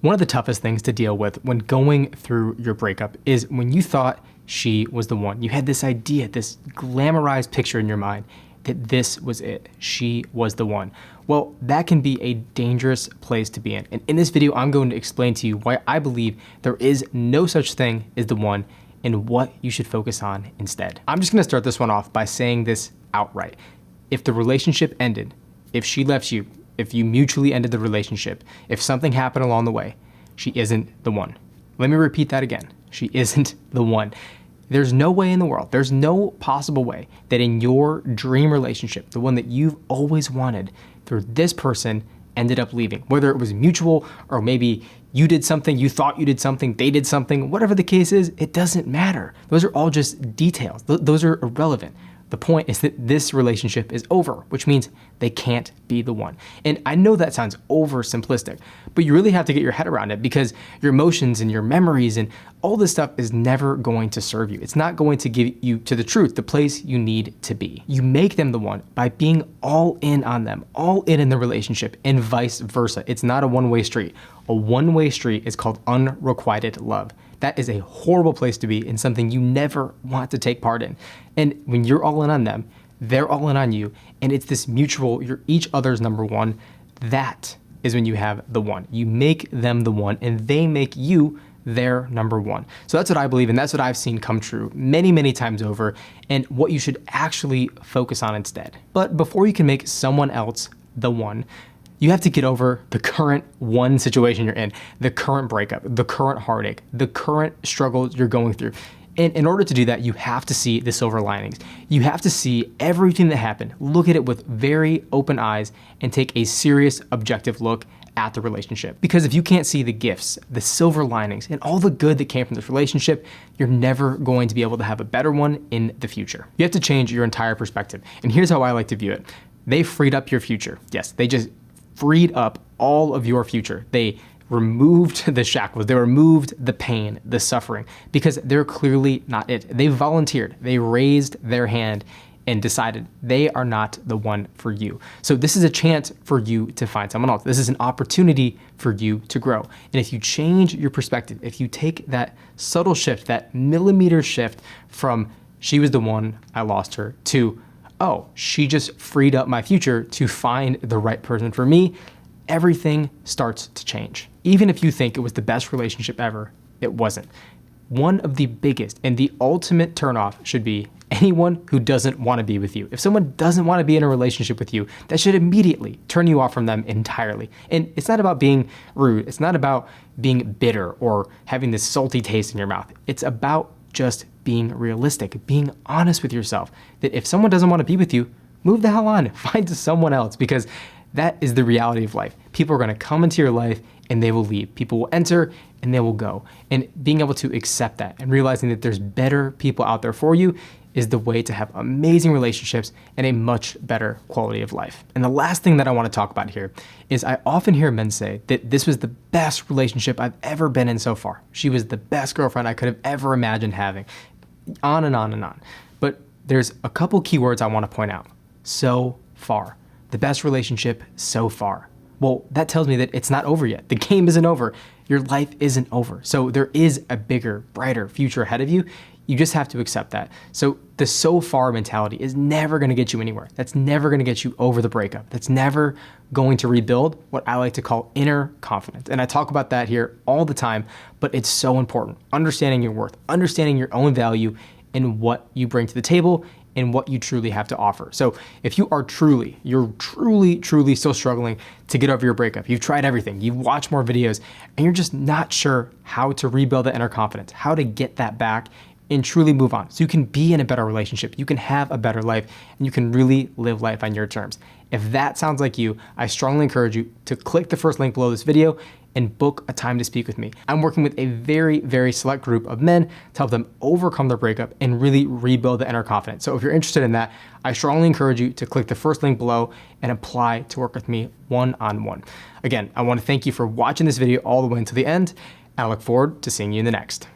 One of the toughest things to deal with when going through your breakup is when you thought she was the one. You had this idea, this glamorized picture in your mind that this was it. She was the one. Well, that can be a dangerous place to be in. And in this video, I'm going to explain to you why I believe there is no such thing as the one and what you should focus on instead. I'm just gonna start this one off by saying this outright. If the relationship ended, if she left you, if you mutually ended the relationship, if something happened along the way, she isn't the one. Let me repeat that again. She isn't the one. There's no way in the world, there's no possible way that in your dream relationship, the one that you've always wanted, for this person ended up leaving. Whether it was mutual or maybe you did something, you thought you did something, they did something, whatever the case is, it doesn't matter. Those are all just details. Those are irrelevant. The point is that this relationship is over, which means they can't be the one. And I know that sounds oversimplistic, but you really have to get your head around it because your emotions and your memories and all this stuff is never going to serve you. It's not going to give you to the truth, the place you need to be. You make them the one by being all in on them, all in the relationship, and vice versa. It's not a one-way street. A one-way street is called unrequited love. That is a horrible place to be and something you never want to take part in. And when you're all in on them, they're all in on you, and it's this mutual, you're each other's number one, that is when you have the one. You make them the one, and they make you their number one. So that's what I believe, and that's what I've seen come true many, many times over, and what you should actually focus on instead. But before you can make someone else the one, you have to get over the current one situation you're in, the current breakup, the current heartache, the current struggles you're going through. And in order to do that, you have to see the silver linings. You have to see everything that happened, look at it with very open eyes, and take a serious, objective look at the relationship. Because if you can't see the gifts, the silver linings, and all the good that came from this relationship, you're never going to be able to have a better one in the future. You have to change your entire perspective. And here's how I like to view it. They freed up your future. Yes, they just freed up all of your future. They removed the shackles, they removed the pain, the suffering, because they're clearly not it. They volunteered, they raised their hand and decided they are not the one for you. So this is a chance for you to find someone else. This is an opportunity for you to grow. And if you change your perspective, if you take that subtle shift, that millimeter shift from she was the one, I lost her, to oh, she just freed up my future to find the right person for me, everything starts to change. Even if you think it was the best relationship ever, it wasn't. One of the biggest and the ultimate turnoff should be anyone who doesn't want to be with you. If someone doesn't want to be in a relationship with you, that should immediately turn you off from them entirely. And it's not about being rude. It's not about being bitter or having this salty taste in your mouth. It's about just being realistic, being honest with yourself, that if someone doesn't want to be with you, move the hell on, find someone else, because that is the reality of life. People are going to come into your life and they will leave. People will enter and they will go. And being able to accept that and realizing that there's better people out there for you is the way to have amazing relationships and a much better quality of life. And the last thing that I want to talk about here is I often hear men say that this was the best relationship I've ever been in so far. She was the best girlfriend I could have ever imagined having. On and on and on. But there's a couple keywords I want to point out. So far. The best relationship so far. Well, that tells me that it's not over yet. The game isn't over. Your life isn't over. So there is a bigger, brighter future ahead of you. You just have to accept that. So the so far mentality is never going to get you anywhere. That's never going to get you over the breakup. That's never going to rebuild what I like to call inner confidence. And I talk about that here all the time, but it's so important. Understanding your worth, understanding your own value and what you bring to the table and what you truly have to offer. So if you're truly still struggling to get over your breakup, you've tried everything, you've watched more videos, and you're just not sure how to rebuild that inner confidence, how to get that back and truly move on so you can be in a better relationship, you can have a better life, and you can really live life on your terms. If that sounds like you, I strongly encourage you to click the first link below this video and book a time to speak with me. I'm working with a very, very select group of men to help them overcome their breakup and really rebuild the inner confidence. So if you're interested in that, I strongly encourage you to click the first link below and apply to work with me one-on-one. Again, I want to thank you for watching this video all the way until the end, and I look forward to seeing you in the next.